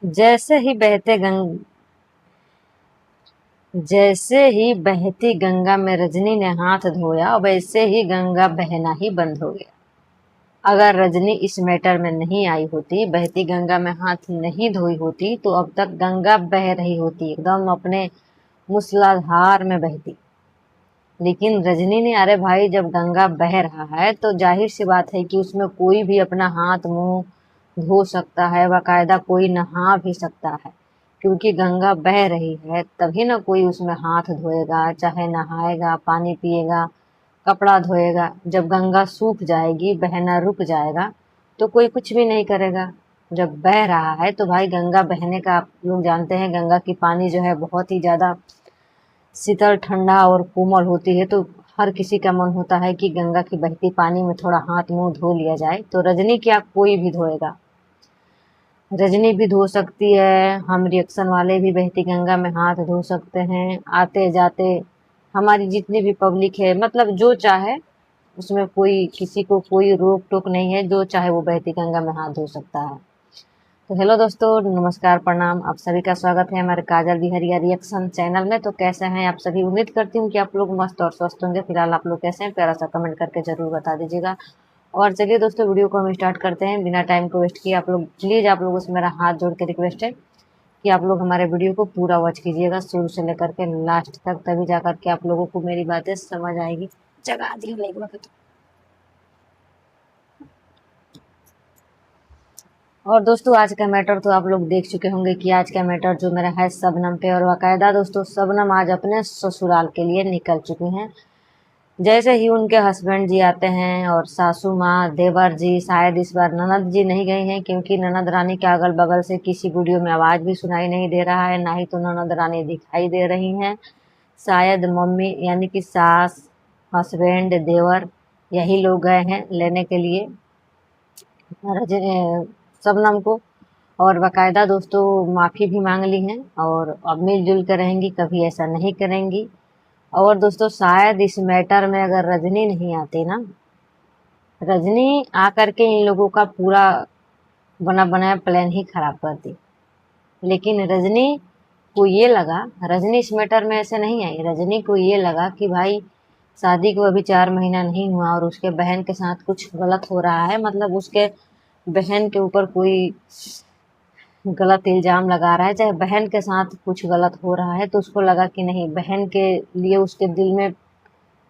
जैसे ही बहते गंग जैसे ही बहती गंगा में रजनी ने हाथ धोया, वैसे ही गंगा बहना ही बंद हो गया। अगर रजनी इस मैटर में नहीं आई होती, बहती गंगा में हाथ नहीं धोई होती, तो अब तक गंगा बह रही होती, एकदम अपने मूसलाधार में बहती। लेकिन रजनी ने, अरे भाई, जब गंगा बह रहा है तो जाहिर सी बात है कि उसमें कोई भी अपना हाथ मुंह धो सकता है, बाकायदा कोई नहा भी सकता है, क्योंकि गंगा बह रही है तभी ना कोई उसमें हाथ धोएगा, चाहे नहाएगा, पानी पिएगा, कपड़ा धोएगा। जब गंगा सूख जाएगी, बहना रुक जाएगा, तो कोई कुछ भी नहीं करेगा। जब बह रहा है तो भाई गंगा बहने का आप लोग जानते हैं, गंगा की पानी जो है बहुत ही ज़्यादा शीतल, ठंडा और कोमल होती है, तो हर किसी का मन होता है कि गंगा की बहती पानी में थोड़ा हाथ मुंह धो लिया जाए। तो रजनी क्या, कोई भी धोएगा, रजनी भी धो सकती है, हम रिएक्शन वाले भी बहती गंगा में हाथ धो सकते हैं, आते जाते हमारी जितनी भी पब्लिक है, मतलब जो चाहे, उसमें कोई किसी को कोई रोक टोक नहीं है, जो चाहे वो बहती गंगा में हाथ धो सकता है। तो हेलो दोस्तों, नमस्कार, प्रणाम, आप सभी का स्वागत है हमारे काजल बिहरिया रिएक्शन चैनल में। तो कैसे हैं आप सभी? उम्मीद करती हूँ कि आप लोग मस्त और स्वस्थ होंगे। फिलहाल आप लोग कैसे हैं, प्यारा सा कमेंट करके जरूर बता दीजिएगा। और चलिए दोस्तों, वीडियो को हम स्टार्ट करते हैं बिना टाइम को वेस्ट किए। आप लोग प्लीज़, आप लोगों से मेरा हाथ जोड़ के रिक्वेस्ट है कि आप लोग हमारे वीडियो को पूरा वॉच कीजिएगा, शुरू से लेकर के लास्ट तक, तभी जाकर के आप लोगों को मेरी बातें समझ आएगी। जगा दी एक वक्त। और दोस्तों, आज का मैटर तो आप लोग देख चुके होंगे कि आज का मैटर जो मेरा है शबनम पे, और बाकायदा दोस्तों शबनम आज अपने ससुराल के लिए निकल चुकी हैं। जैसे ही उनके हस्बैंड जी आते हैं और सासू माँ, देवर जी, शायद इस बार ननद जी नहीं गई हैं, क्योंकि ननद रानी के अगल बगल से किसी वीडियो में आवाज़ भी सुनाई नहीं दे रहा है, ना ही तो ननद रानी दिखाई दे रही हैं। शायद मम्मी यानी कि सास, हस्बैंड, देवर, यही लोग गए हैं लेने के लिए शबनम को। और बाकायदा दोस्तों माफ़ी भी मांग ली हैं, और अब मिलजुल कर रहेंगी, कभी ऐसा नहीं करेंगी। और दोस्तों शायद इस मैटर में अगर रजनी नहीं आती ना, रजनी आकर के इन लोगों का पूरा बना बनाया प्लान ही खराब कर दी। लेकिन रजनी को ये लगा, रजनी इस मैटर में ऐसे नहीं आई, रजनी को ये लगा कि भाई शादी को अभी 4 महीना नहीं हुआ और उसके बहन के साथ कुछ गलत हो रहा है, मतलब उसके बहन के ऊपर कोई गलत इल्ज़ाम लगा रहा है, चाहे बहन के साथ कुछ गलत हो रहा है, तो उसको लगा कि नहीं, बहन के लिए उसके दिल में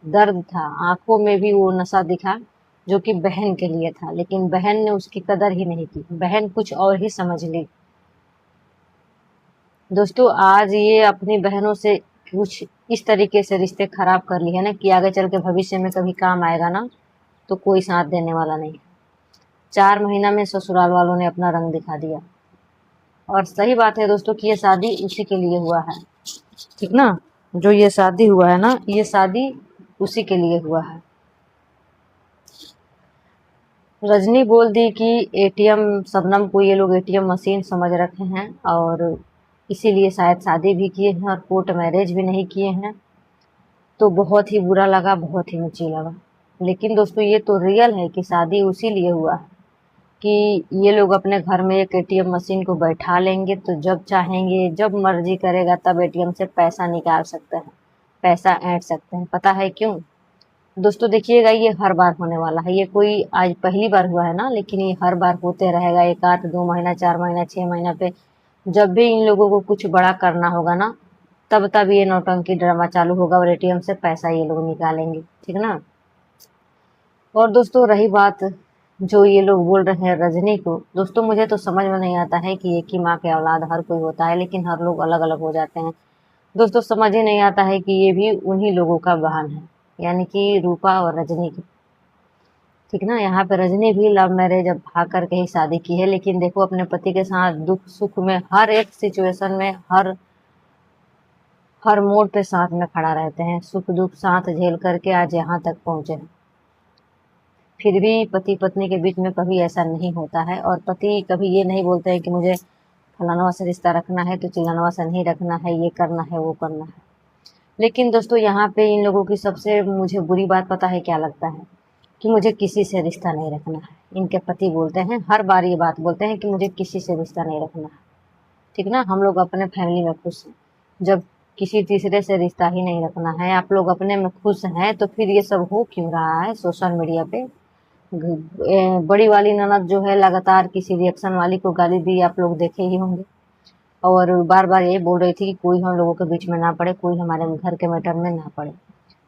दर्द था, आंखों में भी वो नशा दिखा जो कि बहन के लिए था, लेकिन बहन ने उसकी कदर ही नहीं की, बहन कुछ और ही समझ ली। दोस्तों आज ये अपनी बहनों से कुछ इस तरीके से रिश्ते खराब कर लिए है ना, कि आगे चल के भविष्य में कभी काम आएगा ना, तो कोई साथ देने वाला नहीं। 4 महीना में ससुराल वालों ने अपना रंग दिखा दिया। और सही बात है दोस्तों कि ये शादी उसी के लिए हुआ है, ठीक ना, जो ये शादी हुआ है ना, ये शादी उसी के लिए हुआ है। रजनी बोल दी कि एटीएम, शबनम को ये लोग एटीएम मशीन समझ रखे हैं, और इसीलिए शायद शादी भी किए हैं और कोर्ट मैरिज भी नहीं किए हैं। तो बहुत ही बुरा लगा, बहुत ही ऊँची लगा। लेकिन दोस्तों ये तो रियल है कि शादी उसी लिए हुआ है कि ये लोग अपने घर में एक एटीएम मशीन को बैठा लेंगे, तो जब चाहेंगे, जब मर्जी करेगा, तब एटीएम से पैसा निकाल सकते हैं, पैसा ऐंठ सकते हैं। पता है क्यों दोस्तों? देखिएगा, ये हर बार होने वाला है, ये कोई आज पहली बार हुआ है ना, लेकिन ये हर बार होते रहेगा। 1 8 2 महीना, 4 महीना, 6 महीना पे जब भी इन लोगों को कुछ बड़ा करना होगा ना, तब ये नौटंकी ड्रामा चालू होगा और एटीएम से पैसा ये लोग निकालेंगे, ठीक ना। और दोस्तों रही बात जो ये लोग बोल रहे हैं रजनी को, दोस्तों मुझे तो समझ में नहीं आता है कि एक ही माँ के औलाद हर कोई होता है, लेकिन हर लोग अलग अलग हो जाते हैं। दोस्तों समझ ही नहीं आता है कि ये भी उन्हीं लोगों का बहन है, यानी कि रूपा और रजनी की, ठीक ना। यहाँ पे रजनी भी लव मैरिज अब भाग करके ही शादी की है, लेकिन देखो अपने पति के साथ दुख सुख में, हर एक सिचुएशन में, हर मोड़ पे साथ में खड़ा रहते हैं, सुख दुख साथ झेल करके आज यहाँ तक पहुँचे हैं। फिर भी पति पत्नी के बीच में कभी ऐसा नहीं होता है, और पति कभी ये नहीं बोलते हैं कि मुझे फलानवा से रिश्ता रखना है तो चिलानवा से नहीं रखना है, ये करना है वो करना है। लेकिन दोस्तों यहाँ पे इन लोगों की सबसे मुझे बुरी बात पता है क्या लगता है, कि मुझे किसी से रिश्ता नहीं रखना है। इनके पति बोलते हैं, हर बार ये बात बोलते हैं कि मुझे किसी से रिश्ता नहीं रखना है। ठीक ना। हम लोग अपने फैमिली में खुश हैं, जब किसी तीसरे से रिश्ता ही नहीं रखना है, आप लोग अपने में खुश हैं, तो फिर ये सब हो क्यों रहा है सोशल मीडिया पे। बड़ी वाली ननद जो है लगातार किसी रिएक्शन वाली को गाली दी, आप लोग देखे ही होंगे, और बार बार यही बोल रही थी कि कोई हम लोगों के बीच में ना पड़े, कोई हमारे घर के मैटर में ना पड़े।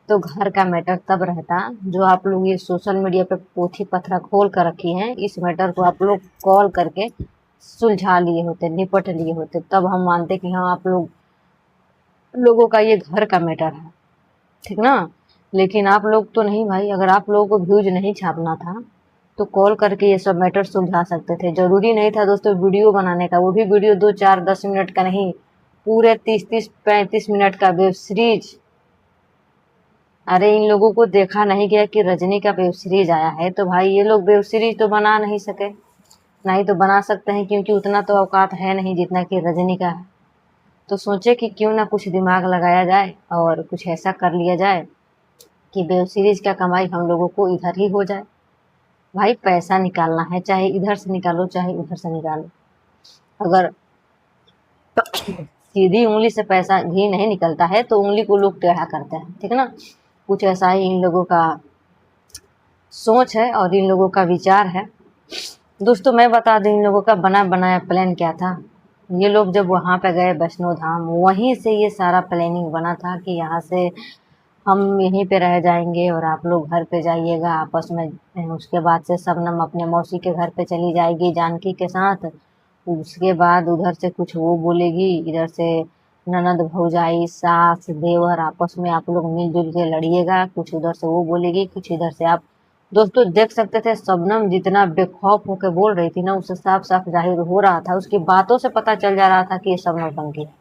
तो घर का मैटर तब रहता जो आप लोग ये सोशल मीडिया पे पोथी पथरा खोल कर रखी हैं, इस मैटर को आप लोग कॉल करके सुलझा लिए होते, निपट लिए होते, तब हम मानते कि हाँ आप लोगों का ये घर का मैटर है, ठीक ना। लेकिन आप लोग तो नहीं भाई, अगर आप लोगों को व्यूज नहीं छापना था तो कॉल करके ये सब मैटर सुलझा सकते थे। जरूरी नहीं था दोस्तों वीडियो बनाने का, वो भी वीडियो 2 4 10 मिनट का नहीं, पूरे 30 35 मिनट का वेब सीरीज। अरे इन लोगों को देखा नहीं गया कि रजनी का वेब सीरीज आया है, तो भाई ये लोग वेब सीरीज तो बना नहीं सके, नहीं तो बना सकते हैं, क्योंकि उतना तो औकात है नहीं जितना कि रजनी का है। तो सोचे कि क्यों ना कुछ दिमाग लगाया जाए और कुछ ऐसा कर लिया जाए कि वेब सीरीज का कमाई हम लोगों को इधर ही हो जाए। भाई पैसा निकालना है, चाहे इधर से निकालो चाहे उधर से निकालो, अगर सीधी उंगली से पैसा घी नहीं निकलता है तो उंगली को लोग टेढ़ा करते हैं, ठीक ना। कुछ ऐसा ही इन लोगों का सोच है और इन लोगों का विचार है। दोस्तों मैं बता दूं इन लोगों का बना बनाया प्लान क्या था। ये लोग जब वहाँ पे गए वैष्णो धाम, वहीं से ये सारा प्लानिंग बना था कि यहाँ से हम यहीं पे रह जाएंगे और आप लोग घर पे जाइएगा आपस में। उसके बाद से शबनम अपने मौसी के घर पे चली जाएगी जानकी के साथ, उसके बाद उधर से कुछ वो बोलेगी, इधर से ननद भौजाई सास देवर आपस में आप लोग मिलजुल के लड़िएगा, कुछ उधर से वो बोलेगी कुछ इधर से आप। दोस्तों देख सकते थे शबनम जितना बेखौफ होकर बोल रही थी ना, उससे साफ साफ जाहिर हो रहा था, उसकी बातों से पता चल जा रहा था कि ये शबनम टंकी है,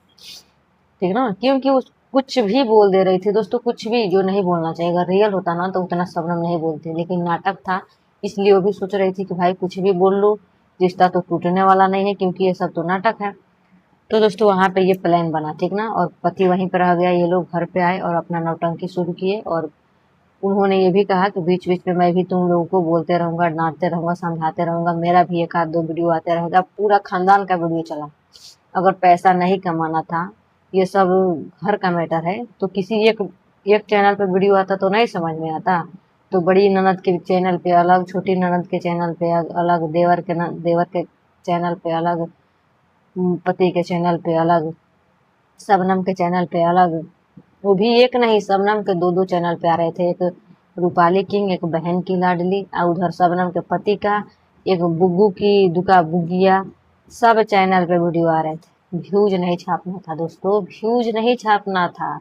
ठीक ना। क्योंकि उस कुछ भी बोल दे रही थी दोस्तों, कुछ भी जो नहीं बोलना चाहिए। अगर रियल होता ना तो उतना शबनम नहीं बोलती, लेकिन नाटक था इसलिए वो भी सोच रही थी कि भाई कुछ भी बोल लो, रिश्ता तो टूटने वाला नहीं है, क्योंकि ये सब तो नाटक है। तो दोस्तों वहाँ पे ये प्लान बना, ठीक ना, और पति वहीं पर रह गया। ये लोग घर पे आए और अपना नौटंकी शुरू किए, और उन्होंने ये भी कहा कि बीच बीच में मैं भी तुम लोगों को बोलते रहूंगा, डांटते रहूंगा, समझाते रहूंगा, मेरा भी एक आध दो वीडियो आते रहेगा। पूरा खानदान का वीडियो चला। अगर पैसा नहीं कमाना था, ये सब घर का मैटर है, तो किसी एक एक चैनल पे वीडियो आता तो नहीं समझ में आता। तो बड़ी ननद के चैनल पे अलग, छोटी ननद के चैनल पे अलग, देवर के चैनल पे अलग, पति के चैनल पे अलग, शबनम के चैनल पे अलग। वो भी एक नहीं, शबनम के दो दो चैनल पे आ रहे थे, एक रूपाली किंग, एक बहन की लाडली, और उधर शबनम के पति का, एक बुग्गू की दुका बुगिया, सब चैनल पे वीडियो आ रहे थे। व्यूज नहीं छापना था दोस्तों, व्यूज नहीं छापना था,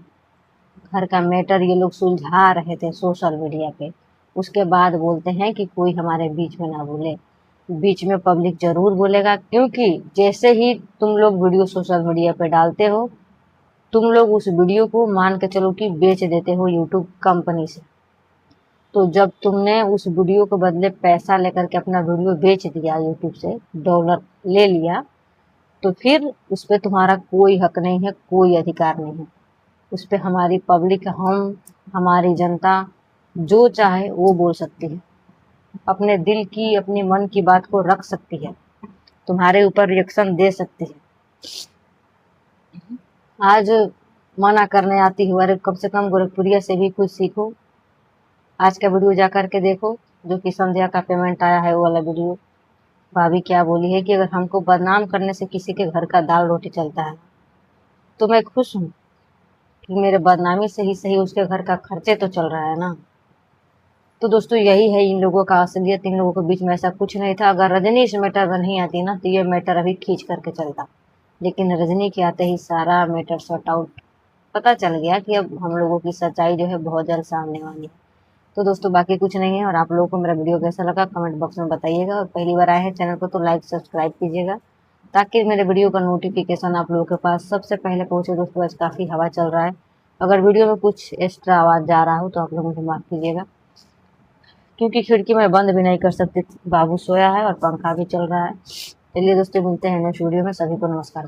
घर का मैटर ये लोग सुलझा रहे थे सोशल मीडिया पे। उसके बाद बोलते हैं कि कोई हमारे बीच में ना बोले। बीच में पब्लिक जरूर बोलेगा, क्योंकि जैसे ही तुम लोग वीडियो सोशल मीडिया पे डालते हो, तुम लोग उस वीडियो को मान के चलो कि बेच देते हो यूट्यूब कंपनी से। तो जब तुमने उस वीडियो के बदले पैसा लेकर के अपना वीडियो बेच दिया यूट्यूब से, डॉलर ले लिया, तो फिर उस पर तुम्हारा कोई हक नहीं है, कोई अधिकार नहीं है। उस पर हमारी पब्लिक, हमारी जनता जो चाहे वो बोल सकती है, अपने दिल की अपने मन की बात को रख सकती है, तुम्हारे ऊपर रिएक्शन दे सकती है। आज मना करने आती हो, अरे कम से कम गोरखपुरिया से भी कुछ सीखो। आज का वीडियो जा करके देखो, जो कि संध्या का पेमेंट आया है वो वाला वीडियो। भाभी क्या बोली है कि अगर हमको बदनाम करने से किसी के घर का दाल रोटी चलता है तो मैं खुश हूँ, कि मेरे बदनामी से ही सही उसके घर का खर्चे तो चल रहा है ना। तो दोस्तों यही है इन लोगों का असलियत, इन लोगों के बीच में ऐसा कुछ नहीं था। अगर रजनी इस मैटर में नहीं आती ना तो ये मैटर अभी खींच करके चलता, लेकिन रजनी के आते ही सारा मैटर सॉर्ट आउट, पता चल गया कि अब हम लोगों की सच्चाई जो है बहुत जल्द सामने वाली है। तो दोस्तों बाकी कुछ नहीं है, और आप लोगों को मेरा वीडियो कैसा लगा कमेंट बॉक्स में बताइएगा, और पहली बार आए हैं चैनल को तो लाइक सब्सक्राइब कीजिएगा, ताकि मेरे वीडियो का नोटिफिकेशन आप लोगों के पास सबसे पहले पहुंचे। दोस्तों आज काफ़ी हवा चल रहा है, अगर वीडियो में कुछ एक्स्ट्रा आवाज़ जा रहा हो तो आप लोग मुझे माफ़ कीजिएगा, क्योंकि खिड़की मैं बंद भी नहीं कर सकती, बाबू सोया है और पंखा भी चल रहा है। चलिए दोस्तों मिलते हैं नेक्स्ट वीडियो में, सभी को नमस्कार।